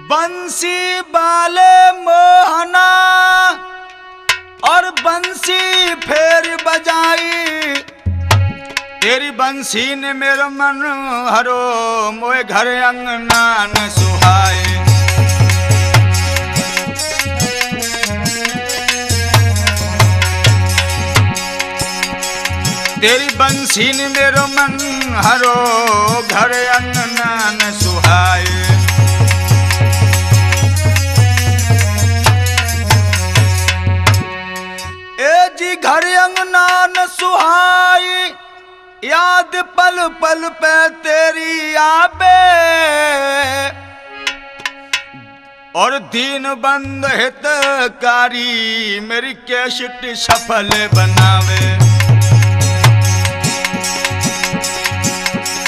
बंसी वाले मोहना और बंसी फेर बजाई, तेरी बंसी ने मेरा मन हरो, मोए घर अंगना न सुहाए। तेरी बंसी ने मेरो मन हरो, घर अंगना न सुहाए। ए जी घर अंगना न सुहाई, याद पल पल पे तेरी आवे, और दीन बंद हितकारी मेरी कैसेट सफल बनावे।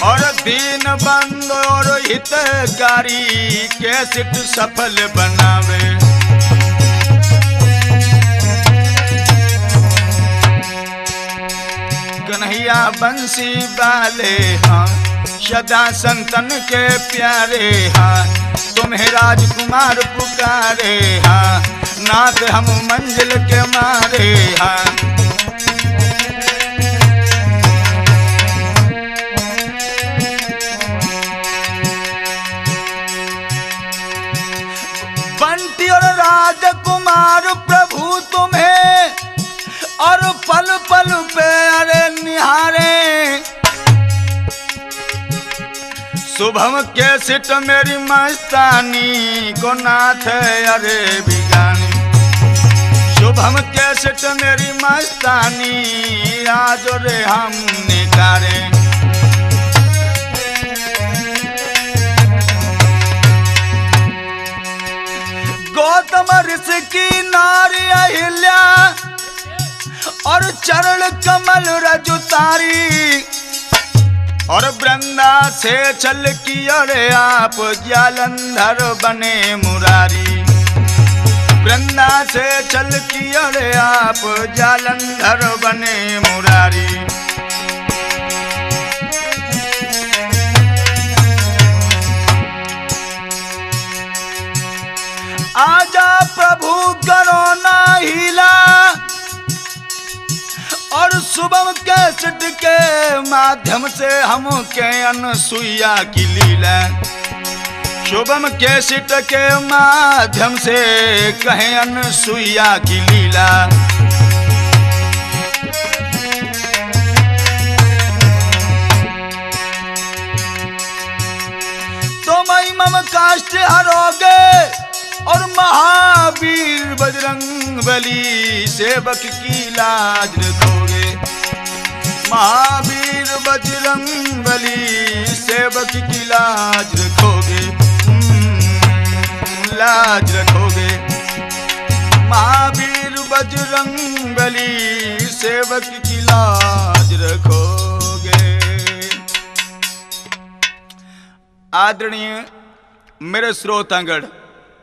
और दीन बंद और हितकारी कैसेट सफल बनावे। कन्हैया बंसी वाले हाँ, सदा संतन के प्यारे हाँ, तुम्हें राजकुमार पुकारे हाँ, नाथ हम मंजिल के मारे हाँ। बंटी और राजकुमार प्रभु तुम्हें और पल पल पे अरे निहारे। शुभम कैसेट मेरी मस्तानी को नाथ अरे बिगानी। शुभम कैसेट मेरी मस्तानी आज रे हम निकारे। गौतम ऋषि की नारी अहिल्या और चरण कमल रजुतारी, और वृंदा से चल की अरे आप जालंधर बने मुरारी। वृंदा से चल की अरे आप जालंधर बने मुरारी। आजा प्रभु करो ना हीला, और शुभम कैसेट के माध्यम से हम के अनसुईया की लीला। शुभम कैसेट के माध्यम से कहें अनसुईया की लीला। तुम मम काष्ट हरोगे और महावीर बजरंग बली सेवक की लाज रखोगे। महावीर बजरंग बली सेवक की लाज रखोगे, लाज रखोगे। महावीर बजरंग बली सेवक की लाज रखोगे। आदरणीय मेरे श्रोतागण,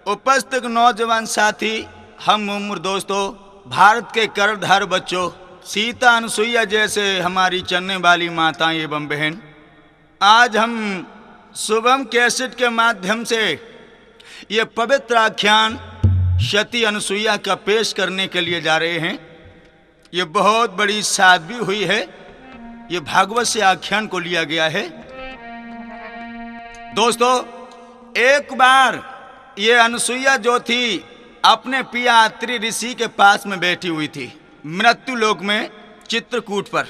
उपस्थित नौजवान साथी, हम उम्र दोस्तों, भारत के कर्णधार बच्चों, सीता अनुसुईया जैसे हमारी चलने वाली माताएं एवं बहन, आज हम शुभम कैसेट के माध्यम से ये पवित्र आख्यान सती अनुसुईया का पेश करने के लिए जा रहे हैं। ये बहुत बड़ी सादगी हुई है, ये भागवत से आख्यान को लिया गया है। दोस्तों, एक बार ये अनुसुईया जो थी अपने पिया अत्रि ऋषि के पास में बैठी हुई थी मृत्यु लोक में चित्रकूट पर।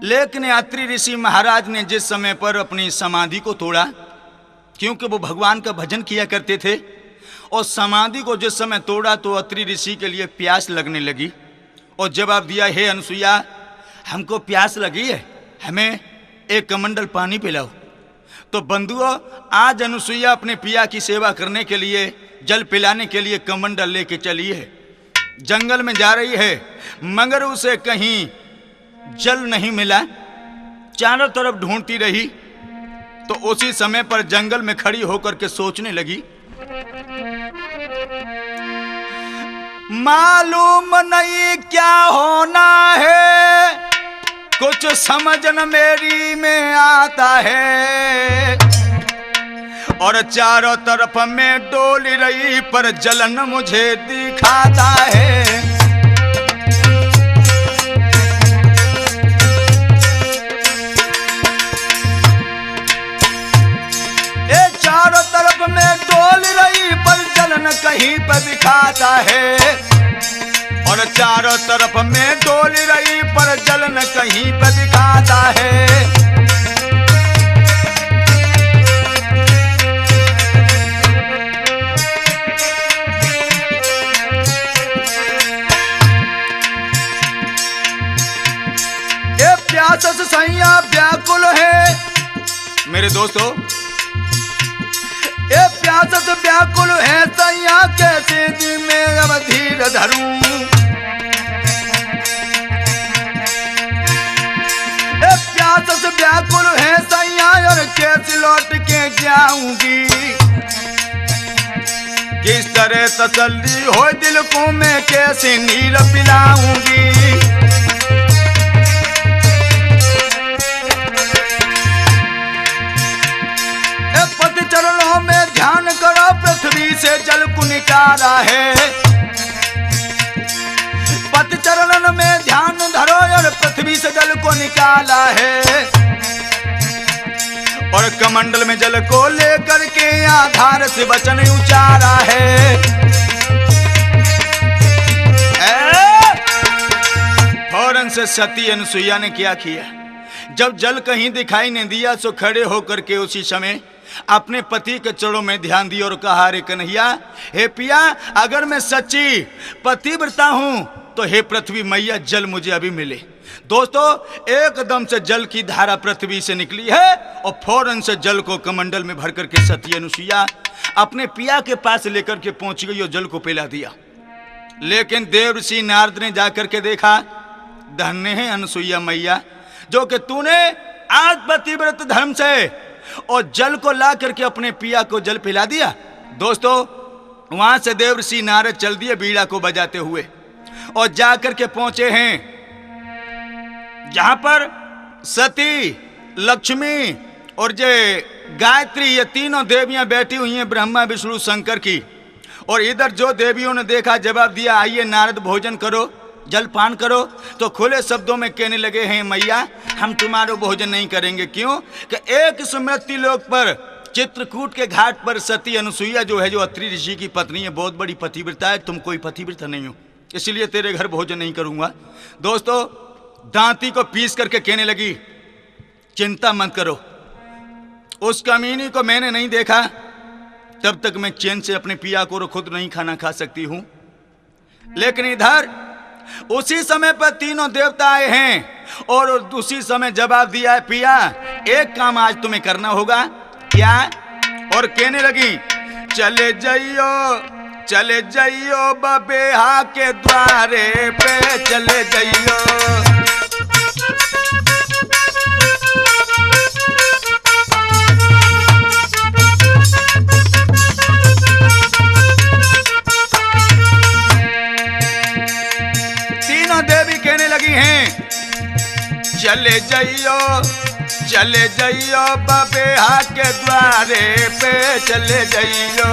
लेकिन अत्रि ऋषि महाराज ने जिस समय पर अपनी समाधि को तोड़ा, क्योंकि वो भगवान का भजन किया करते थे, और समाधि को जिस समय तोड़ा तो अत्रि ऋषि के लिए प्यास लगने लगी और जवाब दिया, हे अनुसुईया, हमको प्यास लगी है, हमें एक कमंडल पानी पिलाओ। तो बंधुओं, आज अनुसुईया अपने पिया की सेवा करने के लिए, जल पिलाने के लिए कमंडल लेके चली है। जंगल में जा रही है, मगर उसे कहीं जल नहीं मिला। चारों तरफ ढूंढती रही, तो उसी समय पर जंगल में खड़ी होकर के सोचने लगी, मालूम नहीं क्या होना है, कुछ समझ न मेरी में आता है। और चारों तरफ में डोल रही पर जलन मुझे दिखाता है। ये चारों तरफ में डोल रही पर जलन कहीं पर दिखाता है। और चारों तरफ में डोल रही पर जलन कहीं पर दिखाता है। प्यास सैया व्याकुल है मेरे दोस्तों, ये प्यास व्याकुल है सैया कैसे जी में अब धीर धरूं। ये प्यास व्याकुल है सैया और कैसे लौट के जाऊंगी। किस तरह तसल्ली हो दिल को मैं कैसे नीर पिलाऊंगी। चरणों में ध्यान करो पृथ्वी से जल को निकाला है। पति चरणों में ध्यान धरो और पृथ्वी से जल को निकाला है। और कमंडल में जल को लेकर के आधार से वचन उचारा है। फौरन से सती अनुसुईया ने क्या किया, जब जल कहीं दिखाई नहीं दिया तो खड़े होकर के उसी समय अपने पति के चरणों में ध्यान दिया और कहा, रे कन्हैया, हे पिया, अगर मैं सच्ची पतिव्रता हूं तो हे पृथ्वी मैया जल मुझे अभी मिले। दोस्तों, एकदम से जल की धारा पृथ्वी से निकली है और फौरन से जल को कमंडल में भर करके सती अनुसुईया अपने पिया के पास लेकर के पहुंच गई और जल को पिला दिया। लेकिन देवर्षि नारद ने जाकर के देखा, धन्य है अनुसुईया मैया जो कि तूने आज पतिव्रत धर्म से और जल को ला करके अपने पिया को जल पिला दिया। दोस्तों, वहां से देवर्षि नारद चल दिए बीड़ा को बजाते हुए और जाकर के पहुंचे हैं जहां पर सती, लक्ष्मी और जय गायत्री, ये तीनों देवियां बैठी हुई हैं ब्रह्मा विष्णु शंकर की। और इधर जो देवियों ने देखा जवाब दिया, आइए नारद भोजन करो, जल पान करो। तो खुले शब्दों में कहने लगे हैं, मैया हम तुम्हारा भोजन नहीं करेंगे। क्यों कि एक स्मृति लोक पर चित्रकूट के घाट पर सती अनुसुईया जो है, जो अत्रि ऋषि की पत्नी है, बहुत बड़ी पतिव्रता है, तुम कोई पतिव्रता नहीं हो, इसलिए तेरे घर भोजन नहीं करूंगा। दोस्तों, दांती को पीस करके कहने लगी, चिंता मत करो, उस कमीनी को मैंने नहीं देखा तब तक मैं चैन से अपने पिया को खुद नहीं खाना खा सकती हूं। लेकिन इधर उसी समय पर तीनों देवता आए हैं और उसी समय जवाब दिया है, पिया एक काम आज तुम्हें करना होगा। क्या? और कहने लगी, चले जाइयो बबेहा के द्वारे पे चले जाइयो। देवी कहने लगी हैं, चले जाइयो बबेहा के द्वारे पे चले जाइयो।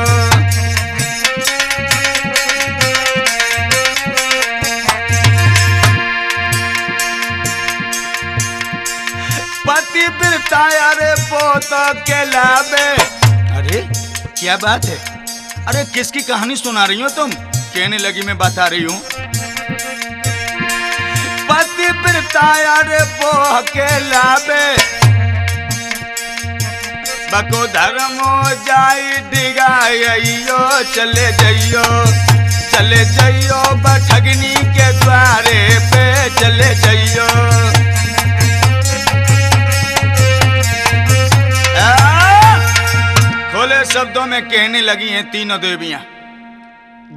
पतिव्रता अरे पोत के लावे। अरे क्या बात है, अरे किसकी कहानी सुना रही हो तुम? कहने लगी, मैं बता रही हूं, पतिव्रता रे पोह के लावे, बको धर्मो जाई डिगाइयो। चले जाइयो बठगनी के द्वारे पे चले जाइयो। खुले शब्दों में कहने लगी हैं तीनों देवियां,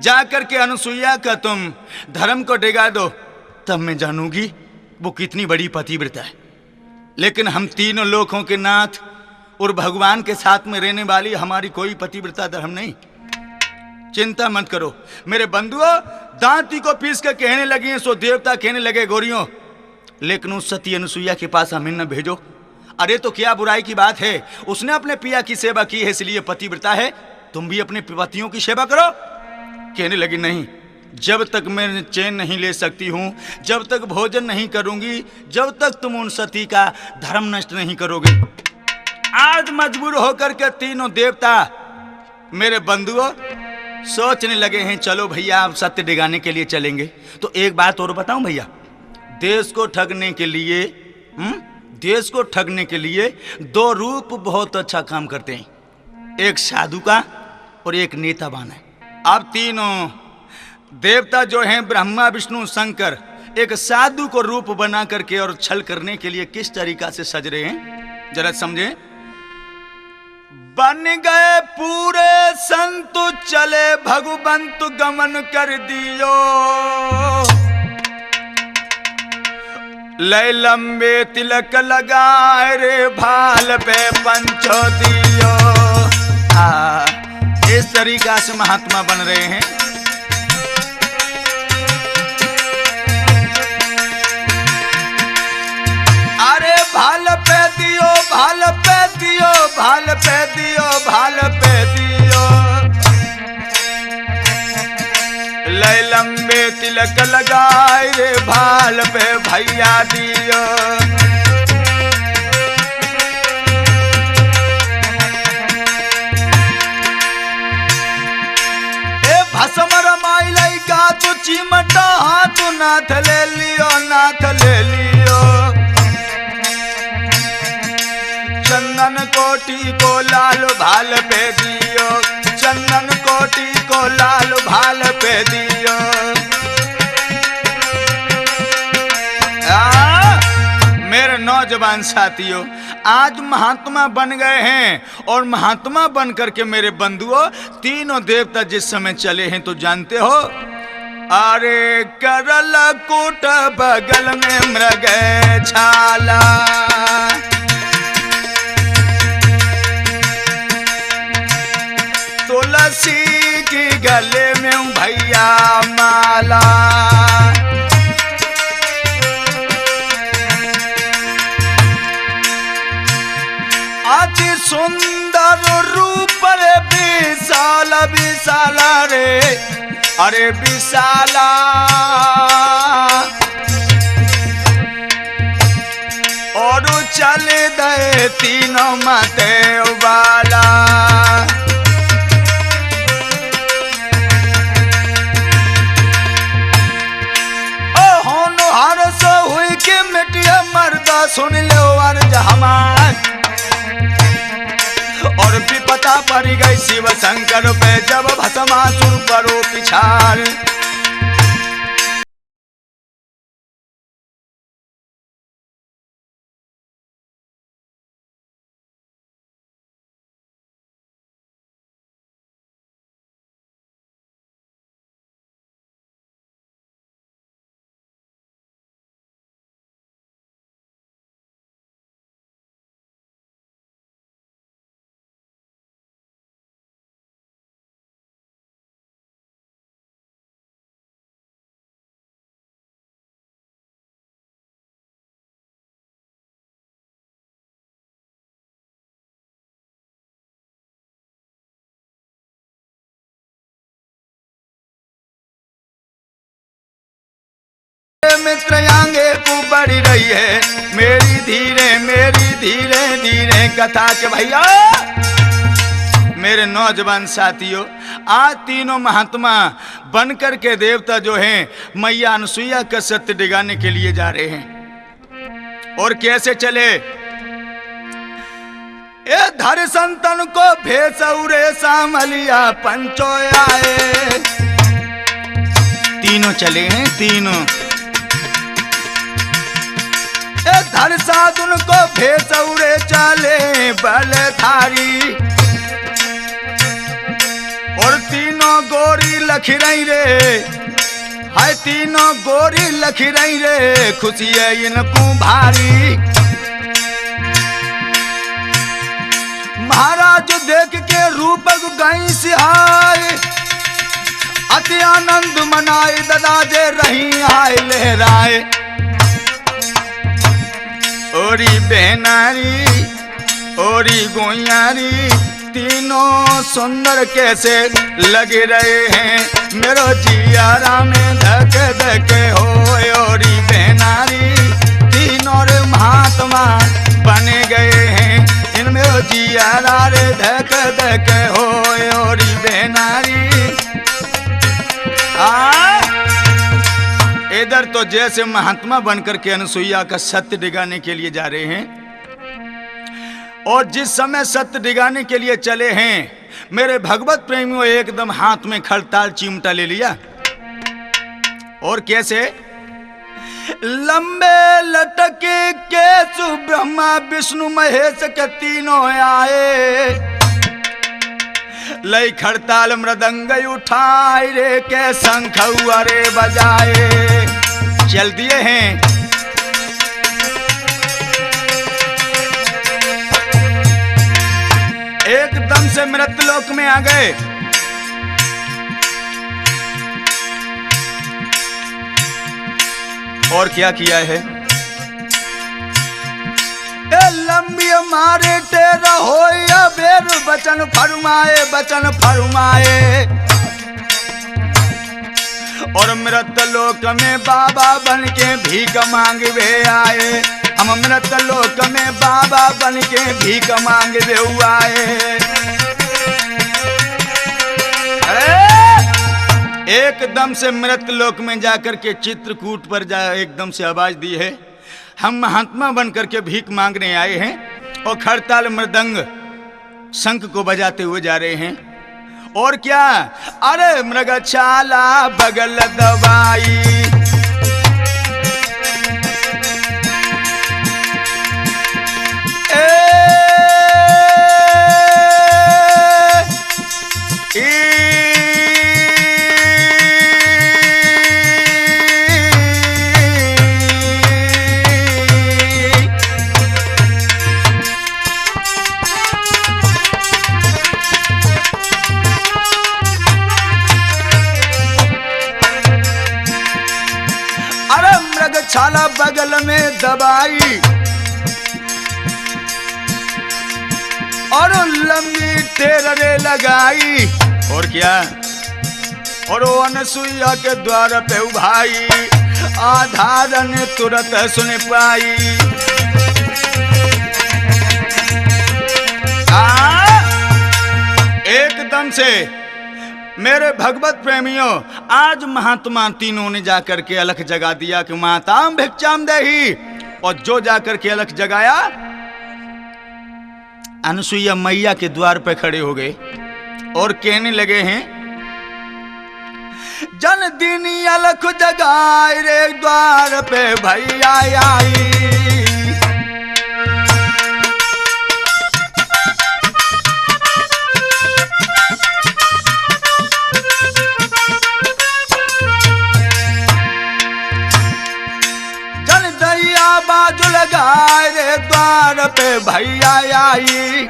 जाकर के अनुसुईया का तुम धर्म को डिगा दो, तब मैं जानूंगी वो कितनी बड़ी पतिव्रता है। लेकिन हम तीनों लोकों के नाथ और भगवान के साथ में रहने वाली हमारी कोई पतिव्रता धर्म नहीं। चिंता मत करो मेरे बंधुओं। दांती को पीस के कहने लगी हैं, सो देवता कहने लगे, गोरियों लेकिन उस सती अनुसुईया के पास हमें न भेजो, अरे तो क्या बुराई की बात है, उसने अपने पिया की सेवा की है इसलिए पतिव्रता है, तुम भी अपने पतियों की सेवा करो। कहने लगी नहीं, जब तक मैं चैन नहीं ले सकती हूँ, जब तक भोजन नहीं करूंगी, जब तक तुम उन सती का धर्म नष्ट नहीं करोगे। आज मजबूर होकर के तीनों देवता मेरे बंधुओं सोचने लगे हैं चलो भैया आप सत्य डिगाने के लिए चलेंगे। तो एक बात और बताऊं भैया, देश को ठगने के लिए देश को ठगने के लिए दो रूप बहुत अच्छा काम करते हैं, एक साधु का और एक नेतावान है। अब तीनों देवता जो हैं ब्रह्मा विष्णु शंकर एक साधु को रूप बना करके और छल करने के लिए किस तरीका से सज रहे हैं जरा समझे। बन गए पूरे संतु चले भगवंतु गमन कर दियो, लय लंबे तिलक लगाए रे भाल पे पंचो दियो। इस तरीका से महात्मा बन रहे हैं। अरे भाल पे दियो, भाल पे दियो, भाल पे दियो, भाल पे दियो, लय लंबे तिलक लगाए रे भाल पे भैया दियो। ए भस्म रमाई लाई का तू चिमटा हाथ नाथ ले लियो, नाथ ले लियो, चंदन कोटि को लाल भाल पे दियो, चंदन कोटि को लाल भाल पे दियो। मेरे नौजवान साथियों आज महात्मा बन गए हैं और महात्मा बन करके मेरे बंधुओं तीनों देवता जिस समय चले हैं तो जानते हो, अरे करल कूट बगल में मृग छाला, तुलसी की गले में भैया माला, अति सुंदर रूप रे विशाल विशाला रे, अरे विशाला, और चले गए तीनों माते वाला। हुई के मिटिया मर्दा सुन लो अर्ज हमार, और विपता पड़ गई शिव शंकर पे जब भस्मासुर करो पिछाड़। मित्र आगे को बढ़ी रही है मेरी धीरे धीरे कथा के भैया। मेरे नौजवान साथियों आज तीनों महात्मा बनकर के देवता जो हैं मैया अनसुईया का सत्य डिगाने के लिए जा रहे हैं। और कैसे चले, ए धर संतन को भेसौरे सामलिया पंचो आए, तीनों चले हैं तीनों। धर साधुन को भेसौरे चले बलधारी, और तीनों गोरी लखी रही रे, है तीनों गोरी लखी रही रे, खुशी है इनको भारी। महाराज देख के रूप गई सिहाय, अति आनंद मनाए ददा जे रही आए लहराए। ओरी बेनारी ओरी गोयारी तीनों सुंदर कैसे लगे रहे हैं मेरो जियारा में धक धक हो। ओरी बेनारी तीनों रे महात्मा बने गए हैं इनमें जियारा रे धक धक हो। ओरी बेनारी इधर तो जैसे महात्मा बनकर के अनुसुईया का सत्य डिगाने के लिए जा रहे हैं और जिस समय सत्य डिगाने के लिए चले हैं मेरे भगवत प्रेमियों एकदम हाथ में खड़ताल चिमटा ले लिया। और कैसे लंबे लटके केशु ब्रह्मा विष्णु महेश के तीनों आए लई खड़ताल मृदंग उठाए रे के शंख रे बजाए चल दिए हैं। एकदम से मृतलोक में आ गए। और क्या किया है लंबी मारे टेरा हो या बेर बचन फरमाए और मृत लोक में बाबा बन के भीख मांगवे आए। हम मृत लोक में बाबा बन के भीख मांगवे आए। एकदम से मृत लोक में जाकर के चित्रकूट पर जा एकदम से आवाज दी है हम महात्मा बनकर के भीख मांगने आए हैं और खड़ताल मृदंग शंख को बजाते हुए जा रहे हैं। और क्या अरे मृगछाला बगल दवाई छाला बगल में दबाई और लंबी टेररे लगाई। और क्या और वो अनसुईया के द्वार पे उभाई आधारन तुरंत सुन पाई। एकदम से मेरे भगवत प्रेमियों आज महात्मा तीनों ने जाकर के अलख जगा दिया कि माताम भिक्षाम देही। और जो जाकर के अलख जगाया अनुसुईया मैया के द्वार पे खड़े हो गए और कहने लगे हैं जन दीनी अलख जगाए रे द्वार पे भैया आई। बाजू लगाए रे द्वार पे भैया आई।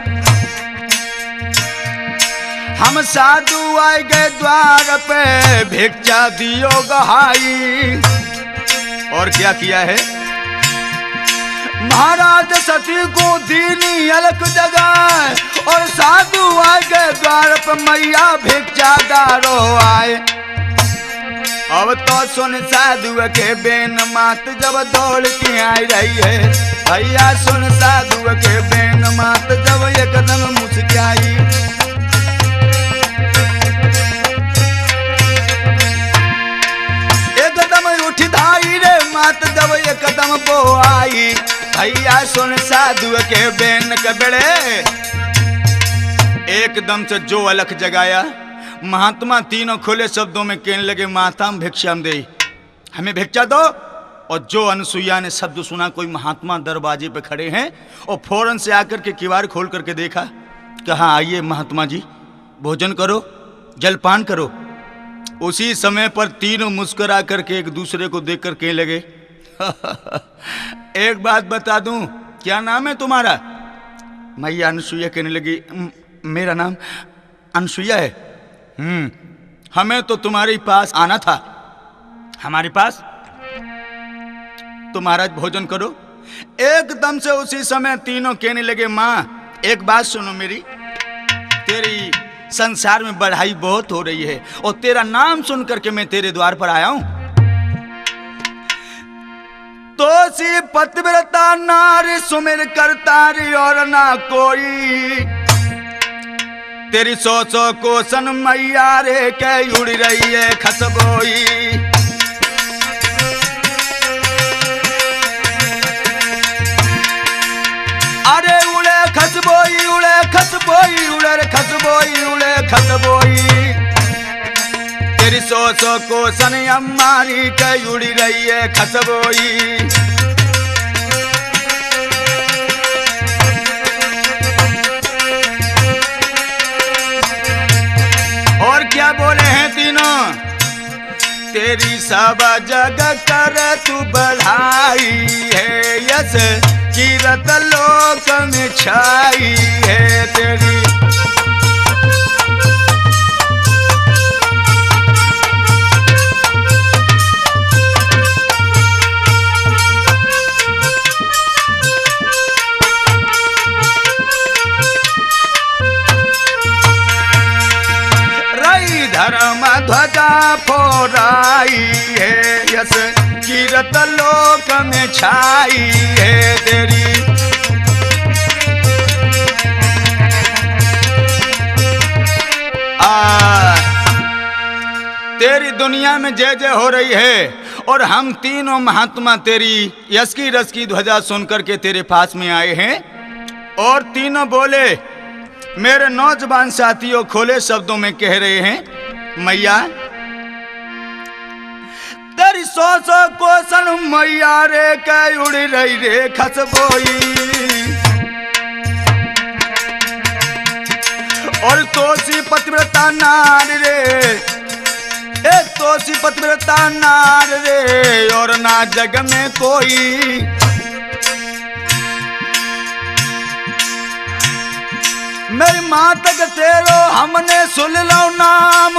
हम साधु आए गए द्वार पे भिक्षा दियो गहाई। और क्या किया है महाराज सती को दीनी अलख जगाए और साधु आए गए द्वार पे मैया भिक्षा दारो आए। अब तो सुन साधु के बेन मात जब दौड़ के आई रही है भैया सुन साधु के बेन मात जब एकदम मुस्काई। एकदम उठी धाई रे मात जब एकदम वो आई भैया सुन साधु के बेन के बेड़े। एकदम से जो अलख जगाया महात्मा तीनों खुले शब्दों में कहने लगे माताम भिक्षाम दे हमें भिक्षा दो। और जो अनुसुईया ने शब्द सुना कोई महात्मा दरवाजे पे खड़े हैं और फौरन से आकर के किवाड़ खोल करके देखा कहा आइए महात्मा जी भोजन करो जलपान करो। उसी समय पर तीनों मुस्कुरा करके एक दूसरे को देख कर कहने लगे एक बात बता दूं क्या नाम है तुम्हारा। मैया अनुसुईया कहने लगी मेरा नाम अनुसुईया है। हमें तो तुम्हारे पास आना था हमारे पास तो महाराज भोजन करो एकदम से उसी समय तीनों कहने लगे, माँ एक बात सुनो मेरी, तेरी संसार में बढ़ाई बहुत हो रही है और तेरा नाम सुन करके मैं तेरे द्वार पर आया हूं। तो सी पतिव्रता नारी सुमिर करतारी और ना कोई, तेरी 100 कोसन मैया रे के उड़ रही है खसबोई। अरे उड़े खसबोई, उड़े खसबोई, उड़े खसबोई, उड़े खसबोई, तेरी 100 कोसन अम्मारी के उड़ रही है खसबोई। और क्या बोले हैं तीनों, तेरी सब जग कर तू बढ़ाई है, यस कीरत लोक में छाई है तेरी। धर्म ध्वजा फोराई है, यस कीरत लोक में छाई है तेरी। तेरी दुनिया में जय जय हो रही है और हम तीनों महात्मा तेरी यश की रस की ध्वजा सुनकर के तेरे पास में आए हैं। और तीनों बोले, मेरे नौजवान साथियों खोले शब्दों में कह रहे हैं, मैया तेरी 100 कोसन मैया रे के उड़ रही रे खसबोई। और तोसी पतिव्रता नार रे, ए तोसी पतिव्रता नार रे और ना जग में कोई। मेरी माँ तक तेरो हमने सुन लो नाम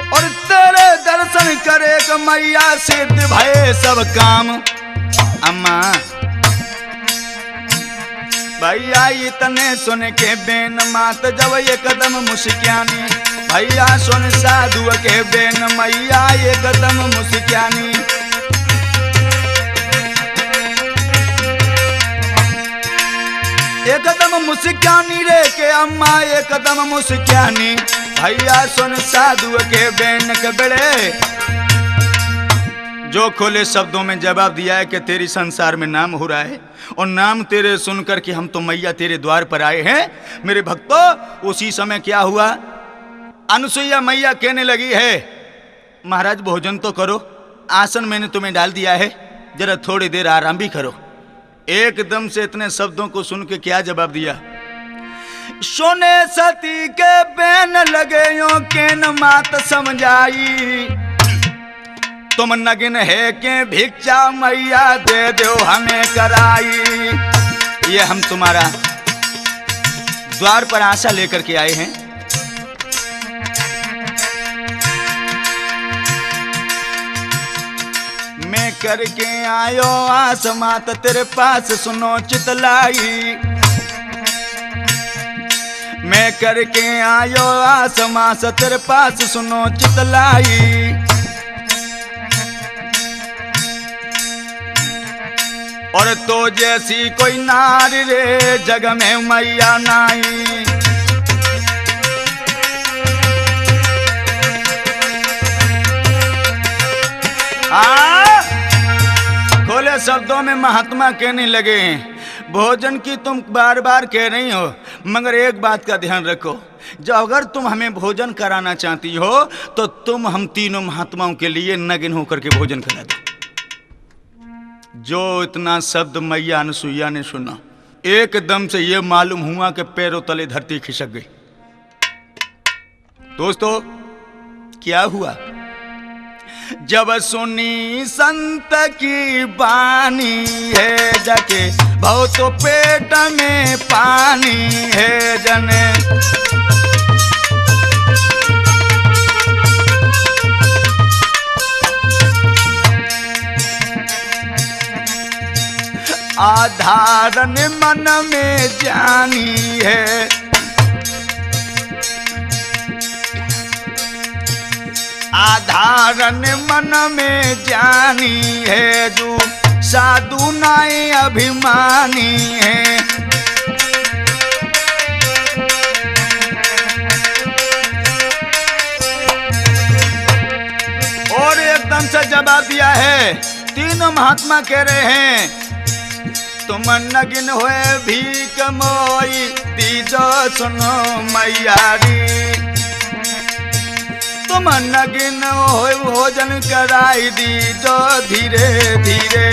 और तेरे दर्शन करे क मैया सिद्ध भये सब काम। अम्मा भैया इतने सुन के बेन मात जब ये कदम मुस्क्यानी, भैया सुन साधु के बेन मैया ये कदम मुस्क्यानी। एक कदम मुस्क्यानी रे के अम्मा एक कदम मुस्क्यानी, भैया सुन साधु के बेन के बेड़े। जो खोले शब्दों में जवाब दिया है कि तेरी संसार में नाम हो रहा है और नाम तेरे सुनकर के हम तो मैया तेरे द्वार पर आए हैं। मेरे भक्तों उसी समय क्या हुआ, अनुसुईया मैया कहने लगी है, महाराज भोजन तो करो, आसन मैंने तुम्हें डाल दिया है, जरा थोड़ी देर आराम भी करो। एकदम से इतने शब्दों को सुन के क्या जवाब दिया, सोने सती के बेन लगे यो के न मात समझाई, तुम नगिन है के भिक्षा मैया दे दो हमें कराई। ये हम तुम्हारा द्वार पर आशा लेकर के आए हैं। मैं करके आयो आस मात तेरे पास सुनो चितलाई, मैं करके आयो आस मास तेरे पास सुनो चितलाई। और तो जैसी कोई नारी रे जग में मैया नाई। खोले शब्दों में महात्मा कहने लगे, भोजन की तुम बार बार कह रही हो, मगर एक बात का ध्यान रखो, जो अगर तुम हमें भोजन कराना चाहती हो तो तुम हम तीनों महात्माओं के लिए नगिन होकर के भोजन करा दो। जो इतना शब्द मैया अनुसुईया ने सुना, एकदम से ये मालूम हुआ कि पैरों तले धरती खिसक गई। दोस्तों क्या हुआ, जब सुनी संत की बानी है जाके भाव तो पेट में पानी है जने। आधारन मन में जानी है, आधारन मन में जानी है, जो साधु नाई अभिमानी है। और एकदम से जवाब दिया है, तीनों महात्मा कह रहे हैं, तुम नगिन हुए भीख मोई दीजो सुनो मैयारी, तुम नगिन हो भोजन कराई दीजो धीरे धीरे।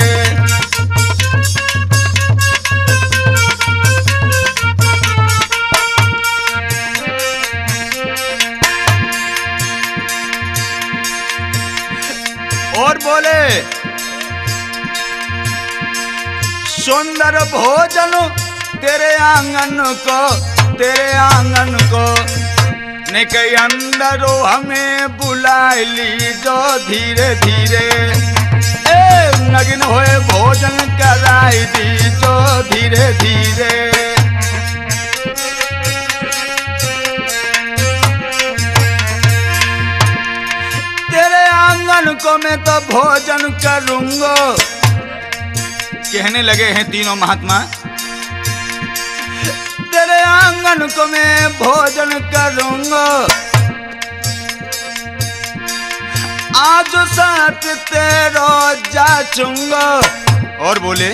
और बोले, सुंदर भोजन तेरे आंगन को, तेरे आंगन को निके अंदर हमें बुला लीजो धीरे धीरे। ए नगिन होए भोजन कराई दीजो धीरे धीरे। तेरे आंगन को मैं तो भोजन करूंगा, कहने लगे हैं तीनों महात्मा, तेरे आंगन को मैं भोजन करूंगा, आज साथ तेरो जाचूंगा। और बोले,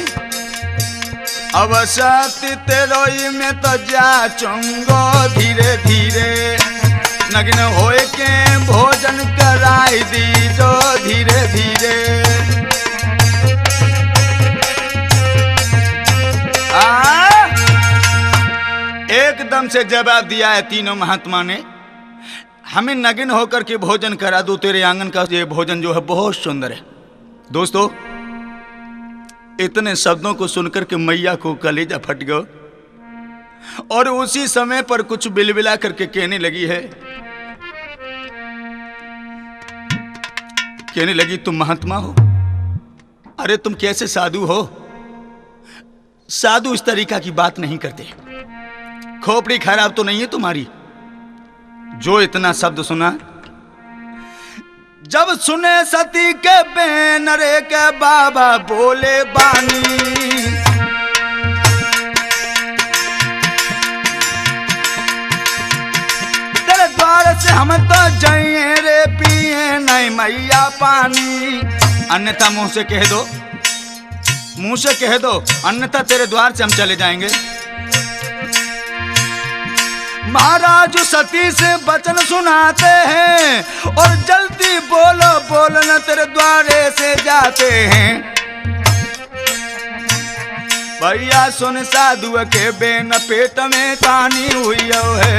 अब साथ तेरो ही मैं तो जाचूंगा धीरे धीरे। नगिन होए के भोजन कराई दीजो धीरे धीरे। एकदम से जवाब दिया है तीनों महात्मा ने, हमें नगिन होकर के भोजन करा दो, तेरे आंगन का ये भोजन जो है बहुत सुंदर है। दोस्तों, इतने शब्दों को सुनकर के मैया को कलेजा फट गया और उसी समय पर कुछ बिलबिला करके कहने लगी है, कहने लगी, तुम महात्मा हो? अरे तुम कैसे साधु हो? साधु इस तरीका की बात नहीं करते। खोपड़ी खराब तो नहीं है तुम्हारी जो इतना शब्द सुना? जब सुने सती के बेनरे के बाबा बोले बानी, तेरे द्वार से हम तो जाइए रे पिए नहीं मैया पानी। अन्यथा मुंह से कह दो, मुंह से कह दो, अन्यथा तेरे द्वार से हम चले जाएंगे। महाराज सती से वचन सुनाते हैं और जल्दी बोलो बोलना तेरे द्वारे से जाते हैं। भैया सुन साधु के बेन पेट में पानी हुई है,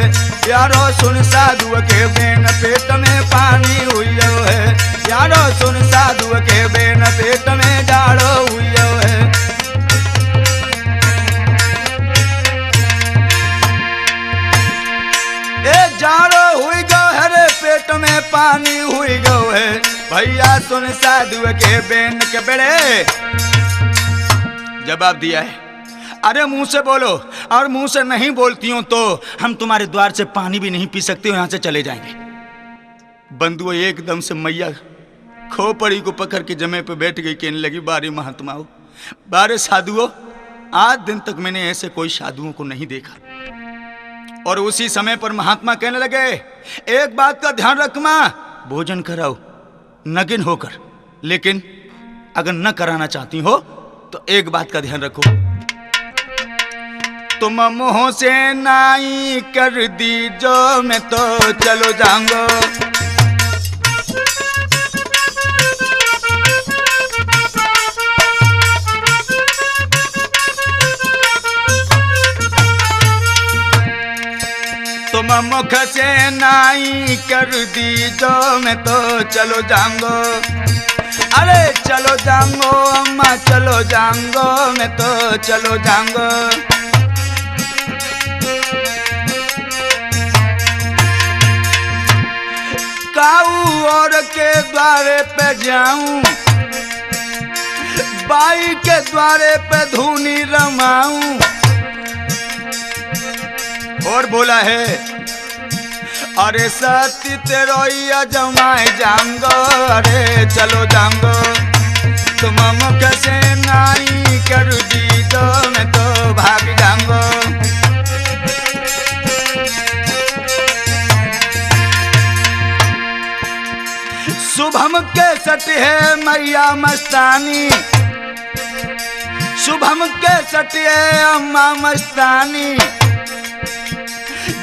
यारो सुन साधु के बेन पेट में पानी हुई है, यारो सुन साधु के बेन पेट में जाड़ो हुई है। जाड़ो हुई गो हरे पेट में पानी हुई गो है, भैया सुन साधु के बेन के बेड़े। जवाब दिया है, अरे मुंह से बोलो, और मुंह से नहीं बोलती हूं तो हम तुम्हारे द्वार से पानी भी नहीं पी सकते हो, यहां से चले जाएंगे। बंधुओं, एकदम से मैया खोपड़ी को पकड़ के जमे पे बैठ गई, कहने लगी, बारे महात्माओं, बारे साधुओं, आज दिन तक मैंने ऐसे कोई साधुओं को नहीं देखा। और उसी समय पर महात्मा कहने लगे, एक बात का ध्यान रख मां, भोजन कराओ नगिन होकर, लेकिन अगर न कराना चाहती हो तो एक बात का ध्यान रखो, तुम मुंह से नाई कर दी जो मैं तो चलो जाऊंगा। तुम मुख से नाई कर दी जो मैं तो चलो जाऊंगो। अरे चलो जाऊंगो अम्मा चलो जाऊंगो, मैं तो चलो जाऊंगो। काऊ और के द्वारे पे जाऊं, बाई के द्वारे पे धूनी रमाऊं। और बोला है अरे सती तेरोइया जमाए जाऊंगो, अरे चलो जाऊंगो तुम मुख से नाई कर दी तो मैं तो भाग जाऊंगो। शुभम के सट है मैया मस्तानी, शुभम के सट है अम्मा मस्तानी,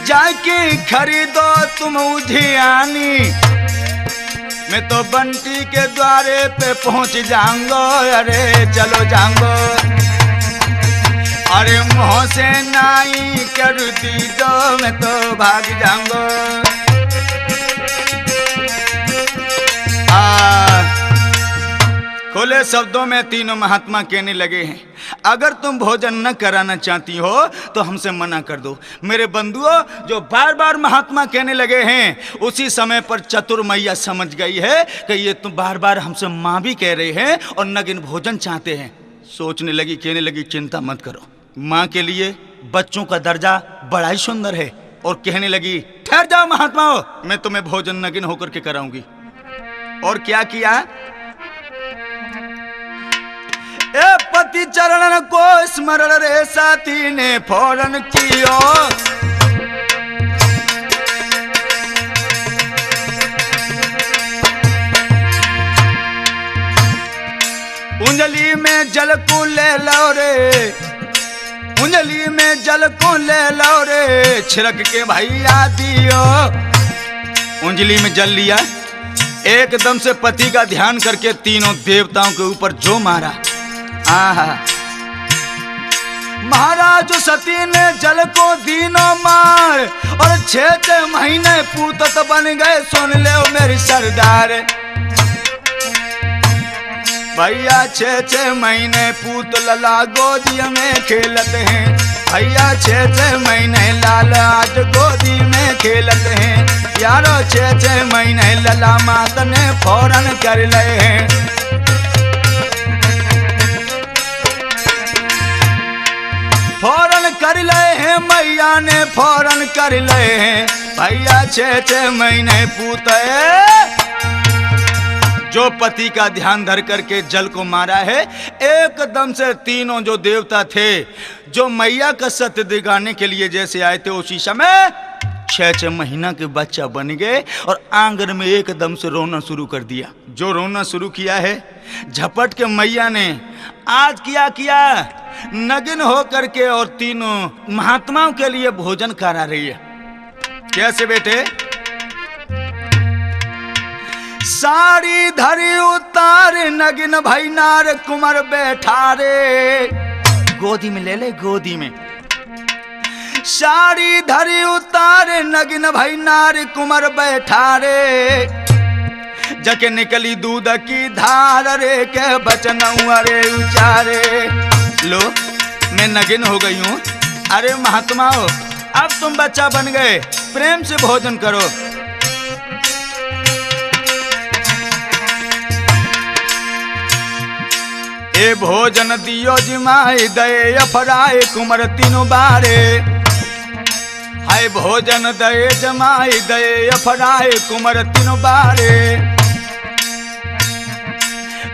जाके खरीदो तुम उधियानी। मैं तो बंटी के द्वारे पे पहुंच जाऊंगा, अरे चलो जाऊंगा। अरे मुँह से नाई कर दी तो मैं तो भाग जाऊंगा। खुले शब्दों में तीनों महात्मा कहने लगे हैं, अगर तुम भोजन न कराना चाहती हो तो हमसे मना कर दो। मेरे बंधुओं, जो बार बार महात्मा कहने लगे हैं, उसी समय पर चतुर मैया समझ गई है कि ये तुम बार बार हमसे माँ भी कह रहे हैं और नगिन भोजन चाहते हैं। सोचने लगी, कहने लगी, चिंता मत करो, माँ के लिए बच्चों का दर्जा बड़ा ही सुंदर है। और कहने लगी, ठहर जाओ महात्माओं, मैं तुम्हें भोजन नगिन होकर के कराऊंगी। और क्या किया, ए पति चरणन को स्मरण रे साथी ने फौरन कियो। उंजली में जल को ले लो रे, उंजली में जल को ले लो रे, छिड़क के भैया दियो। उंजली में जल लिया, एकदम से पति का ध्यान करके तीनों देवताओं के ऊपर जो मारा। आहा, महाराज सती ने जल को दीनो मार और 6 महीने पूतत बन गए। सुन ले मेरी सरदार, भैया 6 महीने पूत लला गोदी में खेलते हैं। भैया 6 महीने लाल आज गोदी में खेलते हैं। यारो 6 महीने लला मात ने फौरन कर ले हैं। फौरन कर ले हैं मैया ने, फौरन कर ले हैं। भैया 6 महीने पूते जो पति का ध्यान धर करके जल को मारा है, एकदम से तीनों जो देवता थे, जो मैया का सत्य दिखाने के लिए जैसे आए थे, उसी समय 6 महीना के बच्चा बन गए और आंगन में एकदम से रोना शुरू कर दिया। जो रोना शुरू किया है, झपट के मैया ने आज किया नगिन हो करके और तीनों महात्माओं के लिए भोजन करा रही है। कैसे बेटे, साड़ी धरी उतार नगिन भाई नार कुमार बैठा रे। गोदी में ले ले, गोदी में साड़ी धरी उतार नगिन भाई नार कुमार बैठा रे। जके निकली दूध की धार रे, के बचन अरे उचारे। लो मैं नगिन हो गई हूँ। अरे महात्माओं, अब तुम बच्चा बन गए, प्रेम से भोजन करो। ए भोजन दियो जिमाए दये अफराए कुमर तीनों बारे। हाय भोजन दये जमाए दये अफराए कुमर तीनों बारे।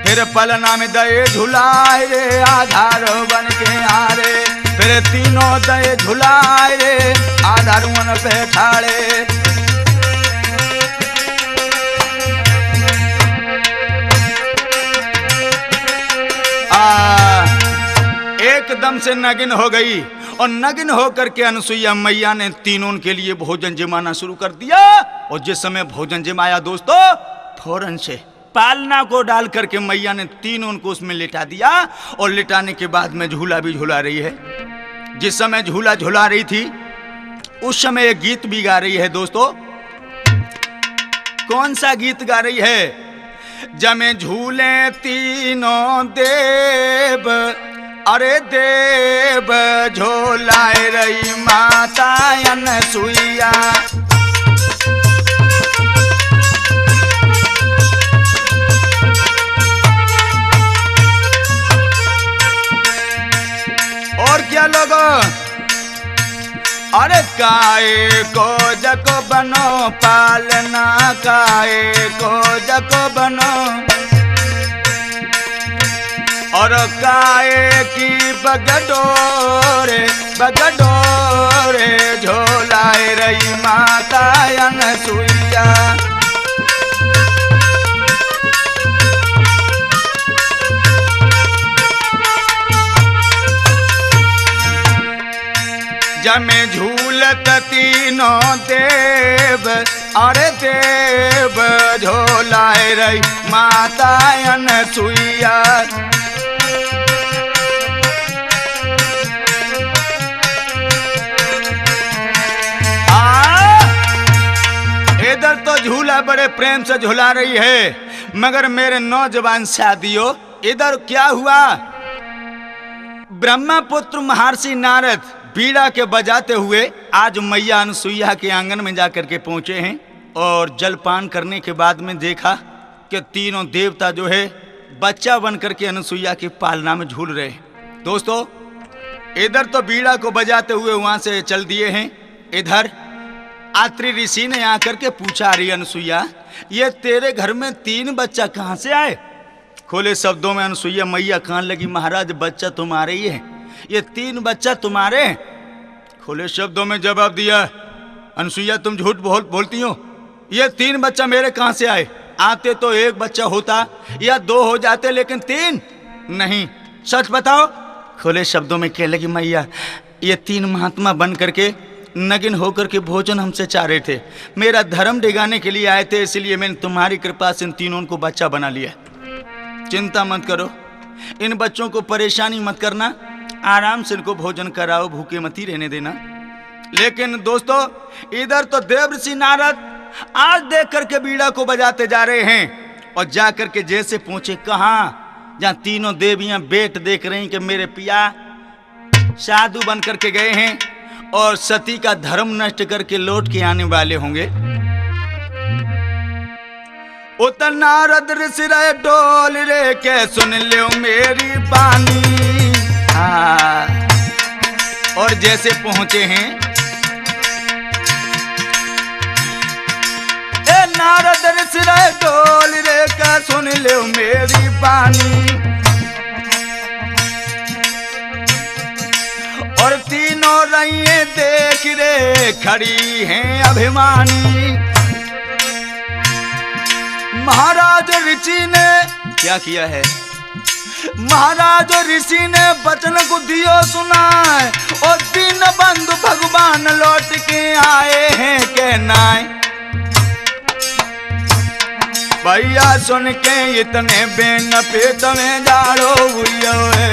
फिर पलना में दये झुलाए रे, आधार बन के आरे। फिर तीनों दये झुलाए रे, आधार मन पे ठाड़े। एकदम से नगिन हो गई और नगिन होकर के अनसुईया मैया ने तीनों के लिए भोजन जमाना शुरू कर दिया। और जिस समय भोजन जमाया दोस्तों, फौरन से पालना को डाल करके मैया ने तीनों को उसमें लिटा दिया। और लिटाने के बाद में झूला भी झूला रही है। जिस समय झूला झूला रही थी, उस समय एक गीत भी गा रही है दोस्तों। कौन सा गीत गा रही है? जमे झूले तीनों देव, अरे देव झोलाए रही माता अनसुईया। काए को जको बनो पालना, काए को जको बनो, और काए की बगडोरे बगडोरे झोलाए रही माता अनसुईया। जमे झूलत तीनों देव, अरे देव झोलाए रही माता अनसुईया। इधर तो झूला बड़े प्रेम से झूला रही है, मगर मेरे नौजवान साथियों इधर क्या हुआ? ब्रह्मपुत्र महर्षि नारद बीड़ा के बजाते हुए आज मैया अनसुईया के आंगन में जाकर के पहुंचे हैं, और जलपान करने के बाद में देखा कि तीनों देवता जो है बच्चा बन करके अनसुईया की पालना में झूल रहे हैं। दोस्तों इधर तो बीड़ा को बजाते हुए वहां से चल दिए हैं, इधर आत्रि ऋषि ने आकर के पूछा, अरे अनसुईया ये तेरे घर में 3 बच्चा कहाँ से आए? खोले शब्दों में अनसुईया मैया कहने लगी, महाराज बच्चा तुम्हारे ही है, ये 3 बच्चा तुम्हारे हैं। खुले शब्दों में जवाब दिया, अनसुईया तुम झूठ बोलती हो, ये 3 बच्चा मेरे कहां से आए? आते तो 1 बच्चा होता या 2 हो जाते, लेकिन 3 नहीं, सच बताओ। खुले शब्दों में कहने लगी, मैया ये 3 महात्मा बन करके नगिन होकर के भोजन हमसे चाह रहे थे, मेरा धर्म डिगाने के लिए आए थे, इसलिए मैंने तुम्हारी कृपा से इन तीनों को बच्चा बना लिया। चिंता मत करो, इन बच्चों को परेशानी मत करना, आराम से इनको भोजन कराओ, भूखे मत ही रहने देना। लेकिन दोस्तों इधर तो देवर्षि नारद आज देख करके बीड़ा को बजाते जा रहे हैं, और जा करके जैसे पहुंचे कहाँ, जहां तीनों देवियां बेट देख रही कि मेरे पिया साधु बन करके गए हैं और सती का धर्म नष्ट करके लौट के आने वाले होंगे। उतर नारद ऋषि रे डोल रे के सुन लो मेरी बानी। और जैसे पहुंचे हैं ए नारद ऋषि रे डोल रे के सुन लो मेरी बानी। और तीनों रैये देख रे खड़ी हैं अभिमानी। महाराज ऋषि ने क्या किया है? महाराज ऋषि ने वचन को दियो सुनाए, और दीन बंधु भगवान लौट के आए हैं कहनाए। भैया सुन के इतने बेन पेट में जाड़ो हुई है,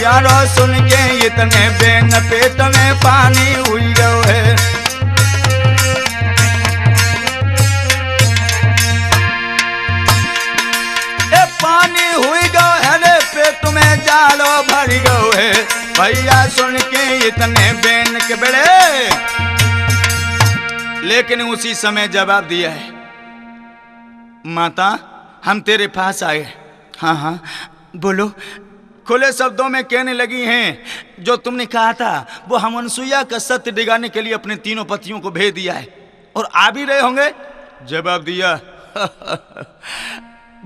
यारो सुन के इतने बेन पेट में पानी हुई है। ए पानी हुई गो है रे पेट में जाड़ो भर गो है। भैया सुन के इतने बेन के बड़े, लेकिन उसी समय जवाब दिया है, माता हम तेरे पास आए। हाँ हाँ बोलो। खुले शब्दों में कहने लगी हैं, जो तुमने कहा था वो हम अनसुईया का सत्य दिखाने के लिए अपने तीनों पतियों को भेज दिया है, और आ भी रहे होंगे। जवाब दिया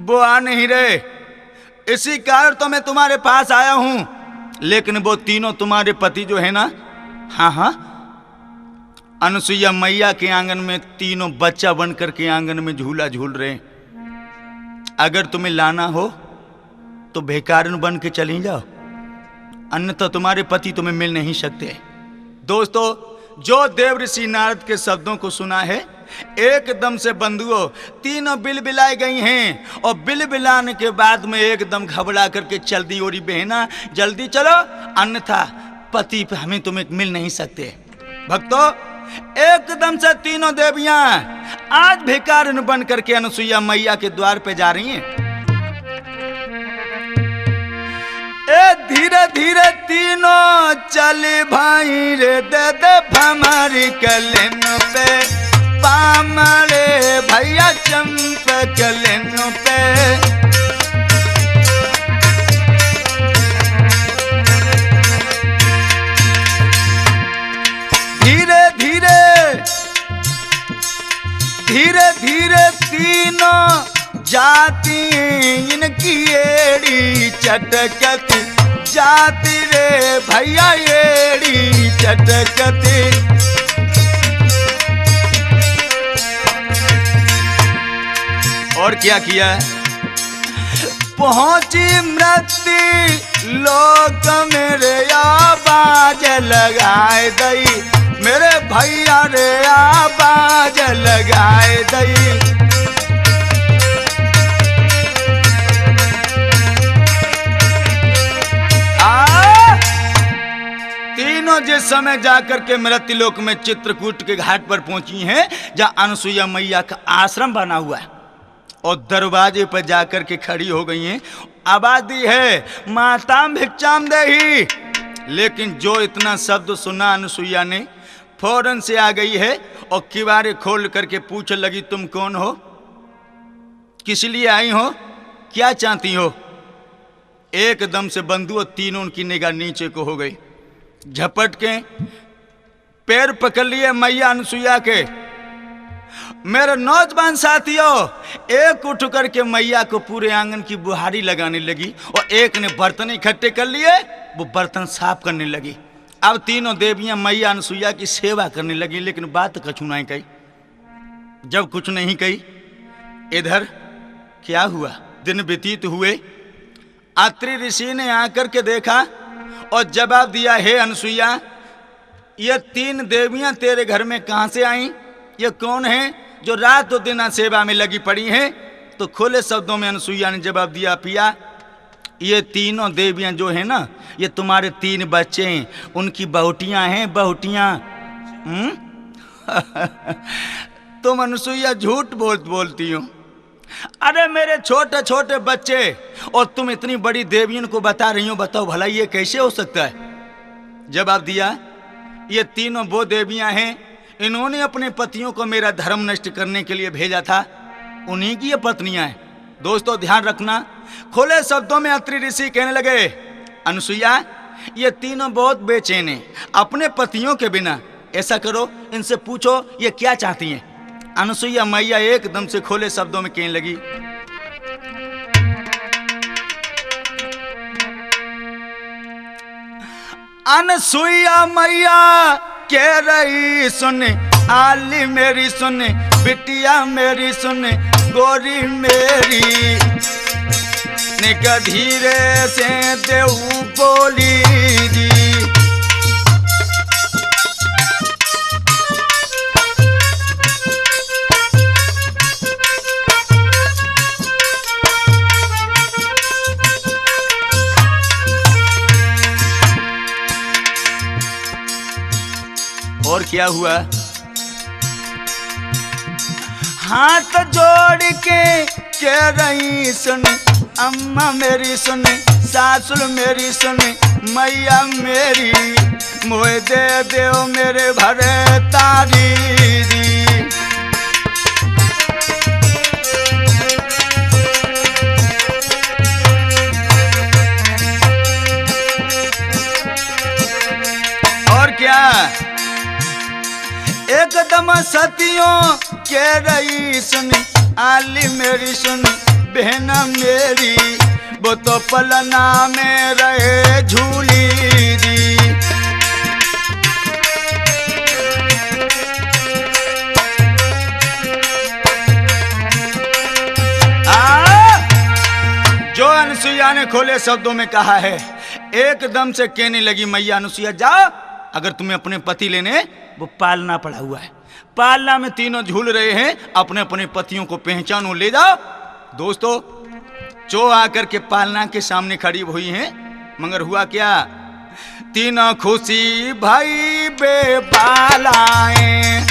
वो आ नहीं रहे, इसी कारण तो मैं तुम्हारे पास आया हूं। लेकिन वो तीनों तुम्हारे पति जो है ना, हाँ हाँ अनसुईया मैया के आंगन में तीनों बच्चा बन करके आंगन में झूला झूल रहे हैं। अगर तुम्हें लाना हो तो भिखारिन बन के चली जाओ, अन्यथा तुम्हारे पति तुम्हें मिल नहीं सकते। दोस्तों जो देव ऋषि नारद के शब्दों को सुना है, एकदम से बंधुओं तीनों बिलबिलाई गई हैं, और बिलबिलाने के बाद में एकदम घबरा करके चल दी, ओरी बहना जल्दी चलो, अन्यथा पति हमें तुम्हें मिल नहीं सकते। भक्तों एकदम से तीनों देवियां आज भिखारिन बन करके अनसुईया मैया के द्वार पे जा रही हैं। ए धीरे धीरे तीनों चले भाई रे, दे दे भमरी कलेन पे पामरे भैया चंप कलेन पे। धीरे धीरे धीरे धीरे तीनों जाती इनकी एड़ी चटकती जाती रे भैया एड़ी चटकती। और क्या किया, पहुंची मृत्यु लोक मेरे आवाज लगाए दई, मेरे भैया रे आवाज लगाए दई। तीनों जिस समय जाकर के मृत्यु लोक में चित्रकूट के घाट पर पहुंची हैं, जहां अनसुईया मैया का आश्रम बना हुआ है, और दरवाजे पर जाकर के खड़ी हो गई हैं। आवाज दी है माताम भिक्षाम देही, लेकिन जो इतना शब्द सुना अनसुईया ने फौरन से आ गई है और किवारे खोल करके पूछ लगी, तुम कौन हो, किस लिए आई हो, क्या चाहती हो। एकदम से बंधु और तीनों उनकी निगाह नीचे को हो गई। झपट के पैर पकड़ लिए मैया अनसुईया के। मेरे नौजवान साथियों, एक उठ करके मैया को पूरे आंगन की बुहारी लगाने लगी और एक ने बर्तन इकट्ठे कर लिए, वो बर्तन साफ करने लगी। अब तीनों देवियां मैया अनसुईया की सेवा करने लगी, लेकिन बात कछु नहीं कही। जब कुछ नहीं कही, इधर क्या हुआ, दिन व्यतीत हुए। अत्रि ऋषि ने आकर के देखा और जवाब दिया, हे अनसुईया, ये तीन देवियां तेरे घर में कहां से आई, ये कौन है जो रात और दिन सेवा में लगी पड़ी हैं। तो खुले शब्दों में अनसुईया ने जवाब दिया, पिया ये तीनों देवियां जो है ना, ये तुम्हारे तीन बच्चे हैं, उनकी बहुटियां हैं, बहुटियां। तुम अनसुईया झूठ बोलती हो। अरे मेरे छोटे छोटे बच्चे, और तुम इतनी बड़ी देवियों को बता रही हो, बताओ भला ये कैसे हो सकता है। जवाब दिया, ये तीनों वो देवियां हैं, इन्होंने अपने पतियों को मेरा धर्म नष्ट करने के लिए भेजा था, उन्हीं की ये पत्नियां हैं। दोस्तों ध्यान रखना, खुले शब्दों में अत्रि ऋषि कहने लगे, अनसुईया ये तीनों बहुत बेचैन हैं अपने पतियों के बिना, ऐसा करो इनसे पूछो ये क्या चाहती हैं। अनसुईया मैया एकदम से खुले शब्दों में कहने लगी, अनसुईया मैया कह रही सुन, आली मेरी सुन, बिटिया मेरी सुन, गोरी मेरी, निका धीरे से देहू बोली जी। और क्या हुआ, हाथ जोड़ के कह रही सुन, अम्मा मेरी सुन, सासुर मेरी सुन, मैया मेरी, मोए दे देओ मेरे भरे तारी दी। और क्या, एकदम सतियों कह रही सुन, आली मेरी सुन, बहना मेरी, वो तो पलना में रहे झूली दी। जो अनसुईया ने खोले शब्दों में कहा है, एकदम से कहने लगी, मैया अनसुईया जाओ, अगर तुम्हें अपने पति लेने, वो पालना पड़ा हुआ है, पालना में तीनों झूल रहे हैं, अपने अपने पतियों को पहचानो, ले जाओ। दोस्तों चो आकर के पालना के सामने खड़ी हुई हैं, मगर हुआ क्या, तीनों खुशी भाई बेबालाएं,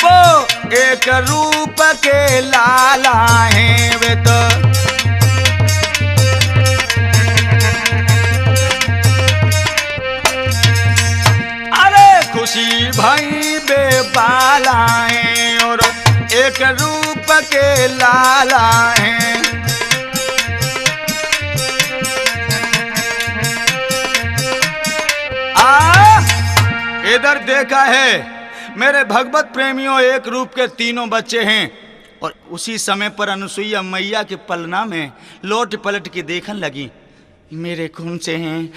वो एक रूप के लाला हैं, वे तो खुशी भाई बेबाला हैं और एक रूप के लाला हैं। इधर देखा है मेरे भगवत प्रेमियों, एक रूप के तीनों बच्चे हैं। और उसी समय पर अनुसुईया मैया के पलना में लौट पलट के देखने लगी, मेरे कौन से हैं,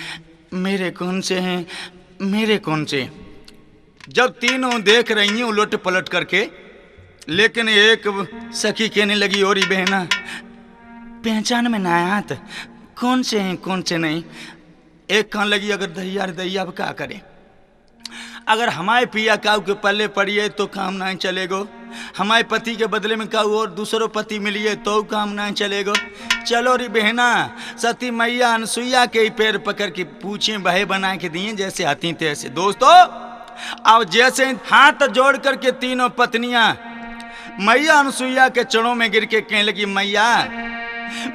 मेरे कौन से हैं, मेरे कौन से। जब तीनों देख रही हैं उलट पलट करके, लेकिन एक सखी कहने लगी, ओरी बहना पहचान में ना आत, कौन से हैं कौन से नहीं। एक कहने लगी, अगर दैया दैया अब क्या करें, अगर हमारे पिया काऊ के पल्ले पड़िए तो काम ना चलेगो, हमारे पति के बदले में काऊ और दूसरों पति मिलिए तो काम ना चलेगो। चलो री बहना, सती मैया अनुसुईया के ही पैर पकड़ के पूछे बहे बना के दिए जैसे आती तैसे। दोस्तों, अब जैसे हाथ जोड़ करके तीनों पत्नियां मैया अनुसुईया के चरणों में गिर के कहने लगी, मैया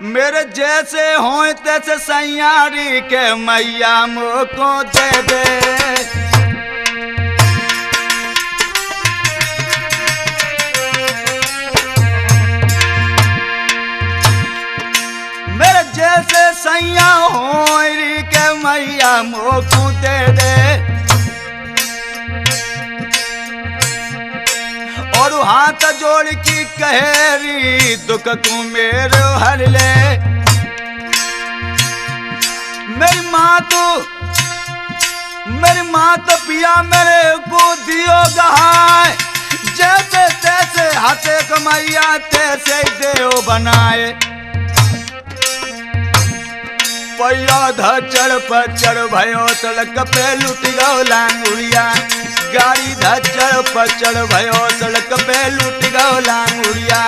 मेरे जैसे हो तैसे सैयारी के मैया मोको दे दे। मेरे जैसे सैया हो के मैया मोको दे दे। और हाथ जोड़ की कहेरी दुख तू मेरे हर ले। मेरी माँ तो पिया मेरे को दियो गहाए, जैसे तैसे हाथे कमैया तैसे देव बनाए। पैया धचड़ पचड़ भयो सड़क पे लुट गो लांगुरिया, गाड़ी धचड़ पचड़ भयो सड़क पे लुट गो लांगुरिया।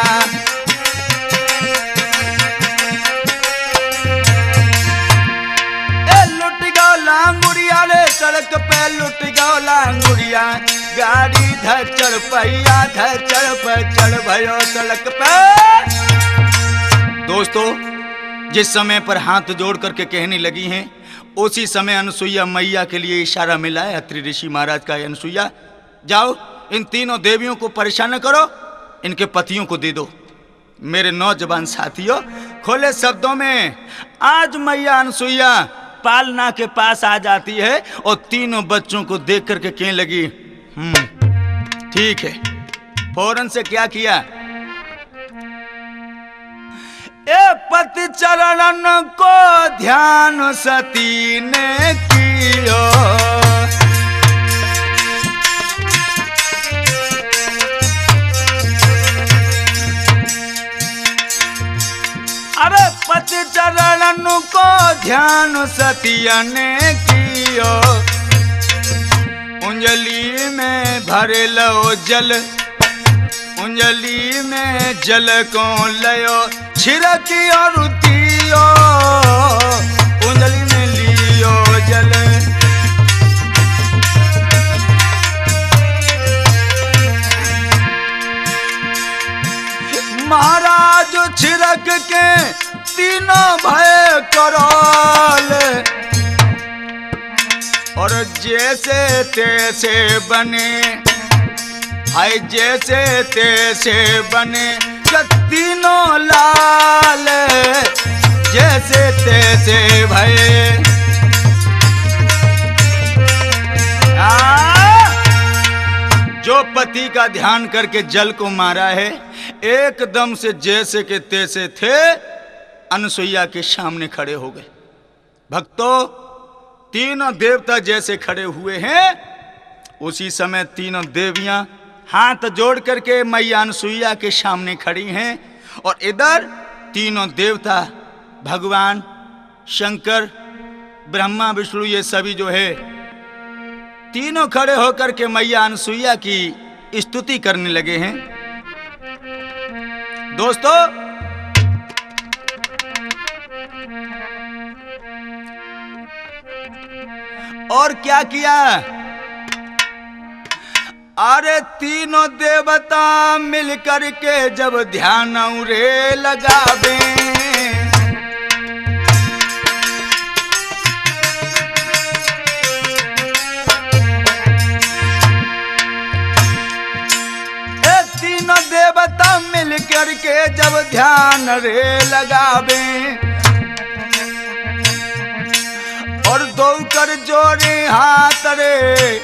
ए लुट गो लांगुरिया रे, सड़क पे लुट गो लांगुरिया, गाड़ी धचड़ पैया धचड़ पचड़ भयो सड़क पे। दोस्तों, जिस समय पर हाथ जोड़ करके कहने लगी हैं, उसी समय अनुसुईया मैया के लिए इशारा मिला है अत्रि ऋषि महाराज का। अनुसुईया जाओ, इन तीनों देवियों को परेशान न करो, इनके पतियों को दे दो। मेरे नौजवान साथियों, खोले शब्दों में आज मैया अनुसुईया पालना के पास आ जाती है और तीनों बच्चों को देख करके कहने लगी, ठीक है। फौरन से क्या किया, ए पति चरणन को ध्यान सती ने कियो। अरे पति चरणन को ध्यान सतिया ने कियो। उंजली में भर लो जल, उंजली में जल को लयो, छिड़की और दियो, उंजली में लियो जल। महाराज छिड़क के तीनों भय कराल, और जैसे तैसे बने, हाय जैसे तैसे बने तीनों लाल, जैसे तैसे भये। जो पति का ध्यान करके जल को मारा है, एकदम से जैसे के तैसे थे अनुसुईया के सामने खड़े हो गए। भक्तों, तीनों देवता जैसे खड़े हुए हैं, उसी समय तीनों देवियां हाथ जोड़ करके मैया अनुसुईया के सामने खड़ी हैं। और इधर तीनों देवता भगवान शंकर, ब्रह्मा, विष्णु, ये सभी जो है तीनों खड़े होकर के मैया अनुसुईया की स्तुति करने लगे हैं। दोस्तों, और क्या किया, अरे तीनों देवता मिलकर के जब ध्यान रे लगावे, तीनों देवता मिलकर के जब ध्यान रे लगावे, और दो कर जोड़े हाथ रे,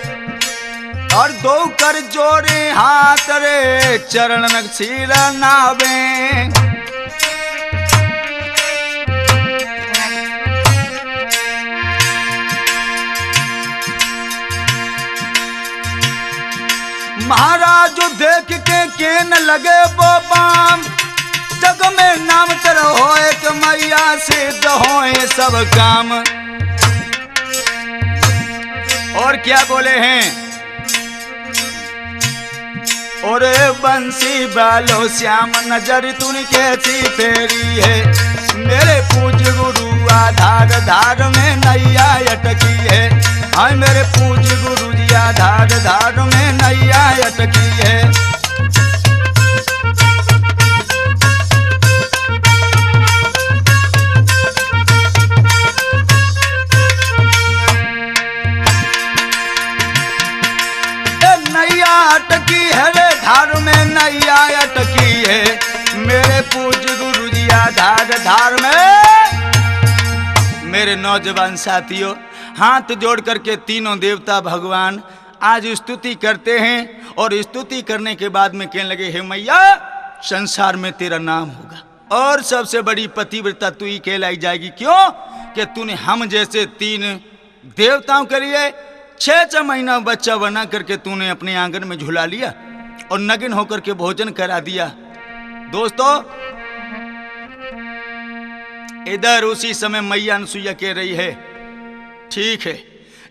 और दो कर जोड़े हाथ रे चरण नक्षीर नावे। महाराज देख के न लगे वो बाम, जग में नाम तर होए कि मैया सिद्ध होए सब काम। और क्या बोले हैं, और बंसी बालो श्याम नजर तूने कैसी फेरी है, मेरे पूज्य गुरु आधार धार में नैया अटकी है। हाय मेरे पूज्य गुरु जी आधार धार में नैया अटकी है। नैया अटकी है रे धार में नैया अटकी है, मेरे पूज्य गुरु जी आधार धार में। मेरे नौजवान साथियों, हाथ जोड़ करके तीनों देवता भगवान आज स्तुति करते हैं और स्तुति करने के बाद में कहने लगे, हे मैया संसार में तेरा नाम होगा और सबसे बड़ी पतिव्रता तू ही कहलाई जाएगी। क्यों कि तूने हम जैसे तीन देवताओं के लिए 6 महीना बच्चा बना करके तूने अपने आंगन में झुला लिया और नगिन होकर के भोजन करा दिया। दोस्तों इधर उसी समय मैया अनसुईया कह रही है, ठीक है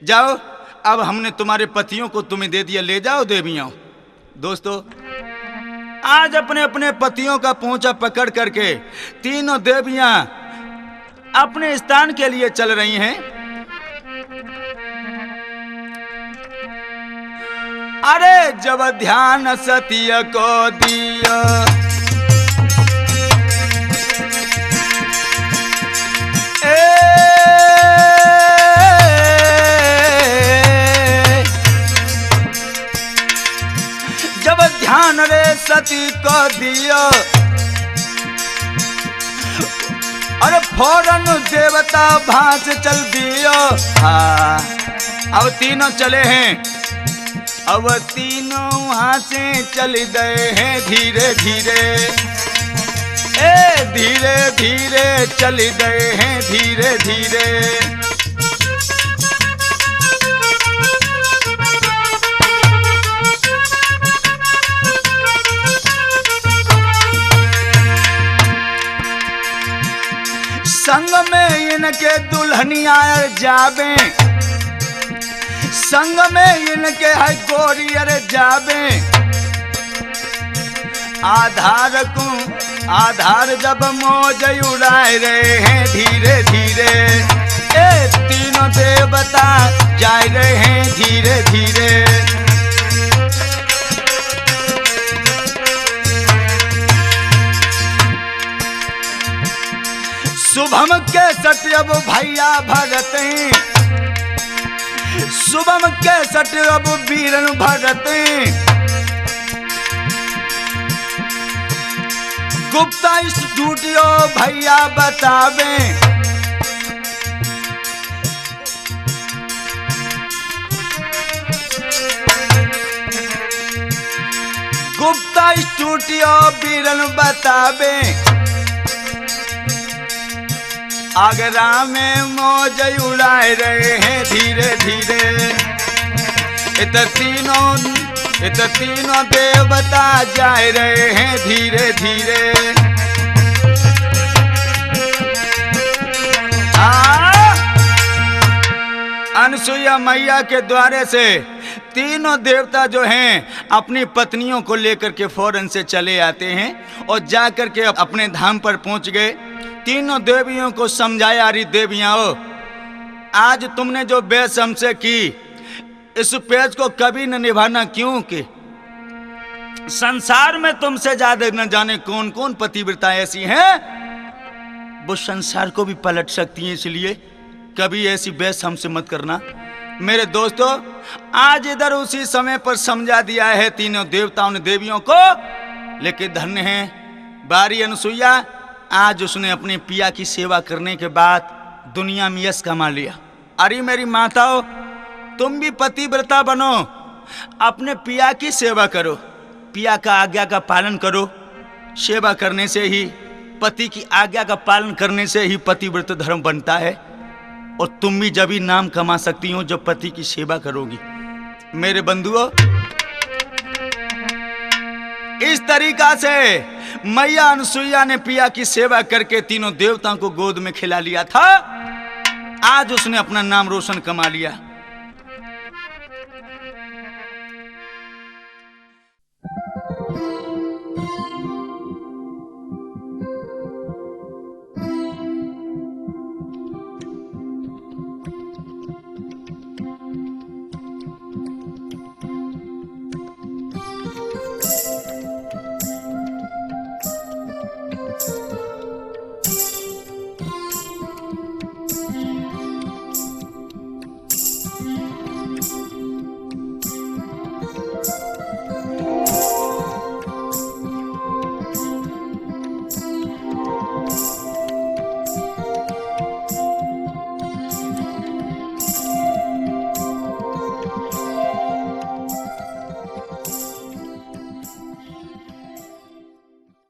जाओ, अब हमने तुम्हारे पतियों को तुम्हें दे दिया, ले जाओ देवियों। दोस्तों आज अपने अपने पतियों का पोंछा पकड़ करके तीनों देवियां अपने स्थान के लिए चल रही हैं। अरे जब ध्यान सत्य को दिया, जब ध्यान रे सती को दिया, अरे फौरन देवता भांस चल दिया। हाँ अब तीनों चले हैं, अब तीनों वहां से चल गए हैं धीरे धीरे, धीरे धीरे चल गए हैं धीरे धीरे। संग में इनके दुल्हनिया जाबे, संग में इनके है गोरियर जाबे। आधार को आधार जब मौज उड़ाए रहे हैं धीरे धीरे, तीनों देवता जा रहे हैं धीरे धीरे। शुभम के सट अब भैया भरते, शुभम के सट अब वीरन भरते। गुप्ता स्टूडियो भैया बतावे, गुप्ता स्टूडियो वीरन बतावे। आगरा में मौज उड़ाए रहे हैं धीरे धीरे, इत तीनों देवता जा रहे हैं धीरे धीरे। अनसुईया मैया के द्वारे से तीनों देवता जो हैं अपनी पत्नियों को लेकर के फौरन से चले आते हैं और जाकर के अपने धाम पर पहुंच गए। तीनों देवियों को समझाया, अरे देवियां आज तुमने जो बेस हमसे की, इस पेज को कभी न निभाना, क्योंकि संसार में तुमसे ज्यादा न जाने कौन कौन पतिव्रता ऐसी हैं, वो संसार को भी पलट सकती हैं, इसलिए कभी ऐसी बेस हमसे मत करना। मेरे दोस्तों आज इधर उसी समय पर समझा दिया है तीनों देवताओं ने देवियों को, लेकिन धन्य है बारी अनसुईया, आज उसने अपने पिया की सेवा करने के बाद दुनिया में यश कमा लिया। अरे मेरी माताओं तुम भी पतिव्रता बनो, अपने पिया की सेवा करो, पिया का आज्ञा का पालन करो। सेवा करने से ही, पति की आज्ञा का पालन करने से ही पतिव्रत धर्म बनता है। और तुम भी जब ही नाम कमा सकती हो जब पति की सेवा करोगी। मेरे बंधुओं, इस तरीका से मैया अनुसुईया ने पिया की सेवा करके तीनों देवताओं को गोद में खिला लिया था। आज उसने अपना नाम रोशन कमा लिया।